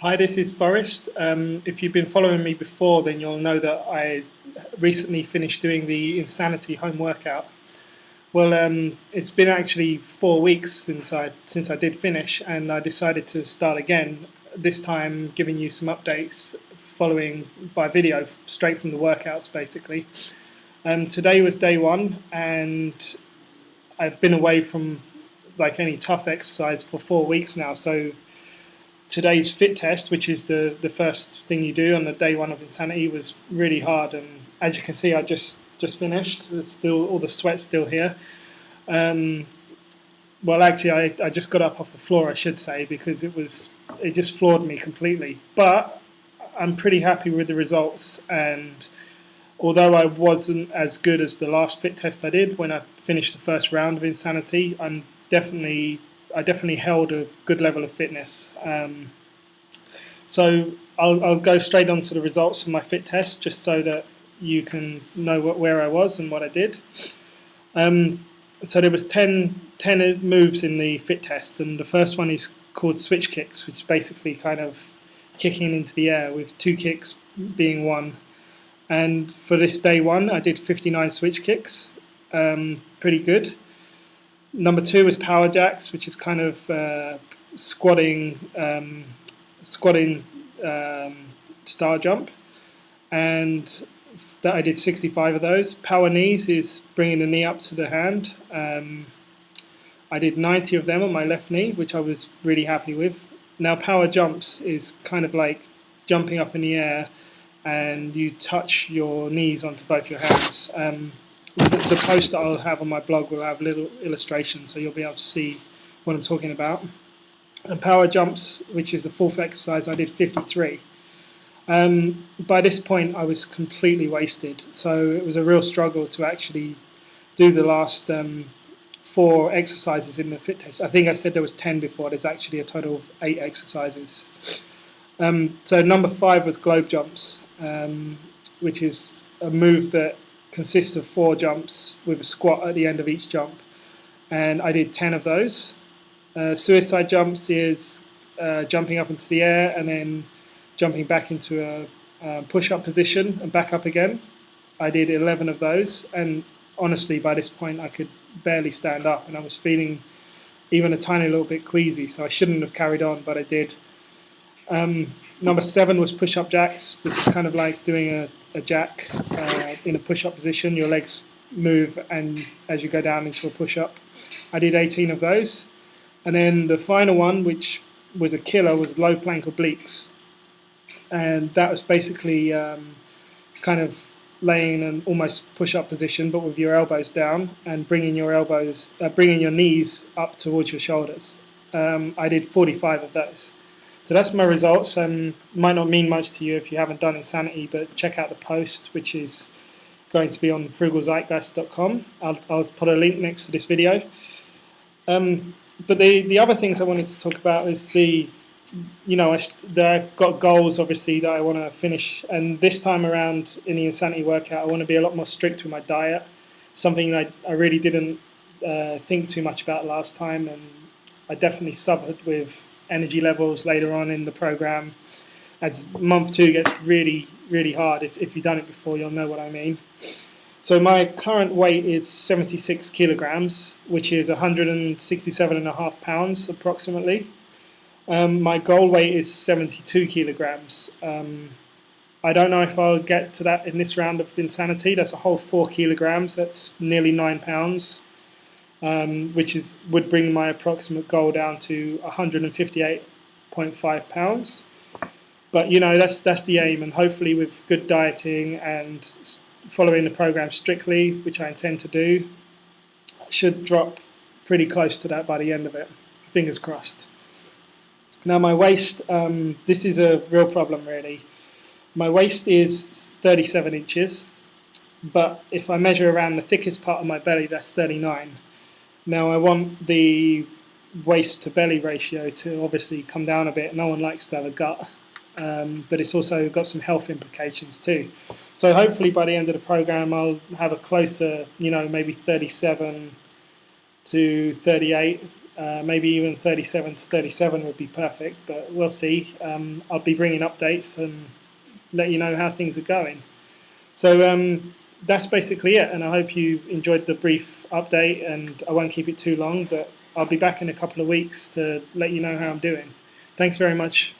Hi, this is Forrest. If you've been following me before, then you'll know that I recently finished doing the Insanity home workout. Well, it's been actually 4 weeks since I did finish, and I decided to start again. This time, giving you some updates following by video, straight from the workouts, basically. Today was day one, and I've been away from like any tough exercise for 4 weeks now, so today's fit test, which is the first thing you do on the day one of Insanity, was really hard. And as you can see, I just finished. There's still all the sweat's still here. Well, actually, I just got up off the floor, I should say, because it just floored me completely. But I'm pretty happy with the results. And although I wasn't as good as the last fit test I did when I finished the first round of Insanity, I definitely held a good level of fitness. So I'll go straight on to the results of my fit test, just so that you can know where I was and what I did. So there was 10 moves in the fit test, and the first one is called switch kicks, which is basically kind of kicking into the air, with 2 kicks being one. And for this day one, I did 59 switch kicks, pretty good. Number 2 was power jacks, which is kind of squatting star jump, and that I did 65 of those. Power knees is bringing the knee up to the hand. I did 90 of them on my left knee, which I was really happy with. Now, power jumps is kind of like jumping up in the air, and you touch your knees onto both your hands. The post that I'll have on my blog will have little illustrations, so you'll be able to see what I'm talking about. And power jumps, which is the fourth exercise, I did 53. By this point, I was completely wasted, so it was a real struggle to actually do the last 4 exercises in the fit test. I think I said there was 10 before. There's actually a total of 8 exercises. So number 5 was globe jumps, which is a move that consists of 4 jumps with a squat at the end of each jump, and I did 10 of those. Suicide jumps is jumping up into the air and then jumping back into a push-up position and back up again. I did 11 of those, and honestly, by this point, I could barely stand up, and I was feeling even a tiny little bit queasy, so I shouldn't have carried on, but I did. Number 7 was push-up jacks, which is kind of like doing a jack in a push-up position. Your legs move and as you go down into a push-up. I did 18 of those. And then the final one, which was a killer, was low plank obliques. And that was basically kind of laying in an almost push-up position, but with your elbows down and bringing your knees up towards your shoulders. I did 45 of those. So that's my results. Might not mean much to you if you haven't done Insanity, but check out the post, which is going to be on FrugalZeitgeist.com. I'll put a link next to this video. But the other things I wanted to talk about is I've got goals, obviously, that I want to finish. And this time around in the Insanity workout, I want to be a lot more strict with my diet, something I really didn't think too much about last time. And I definitely suffered with energy levels later on in the program, as month 2 gets really, really hard. If you've done it before, you'll know what I mean. So my current weight is 76 kilograms, which is 167.5 pounds approximately. My goal weight is 72 kilograms. I don't know if I'll get to that in this round of Insanity. That's a whole 4 kilograms. That's nearly 9 pounds. Which would bring my approximate goal down to 158.5 pounds. But that's the aim, and hopefully with good dieting and following the program strictly, which I intend to do, I should drop pretty close to that by the end of it. Fingers crossed. Now my waist, this is a real problem really. My waist is 37 inches, but if I measure around the thickest part of my belly, that's 39. Now I want the waist to belly ratio to obviously come down a bit. No one likes to have a gut, but it's also got some health implications too. So hopefully by the end of the program I'll have a closer, maybe 37 to 38 Maybe even 37 to 37 would be perfect, but we'll see. I'll be bringing updates and let you know how things are going. So that's basically it, and I hope you enjoyed the brief update, and I won't keep it too long, but I'll be back in a couple of weeks to let you know how I'm doing. Thanks very much.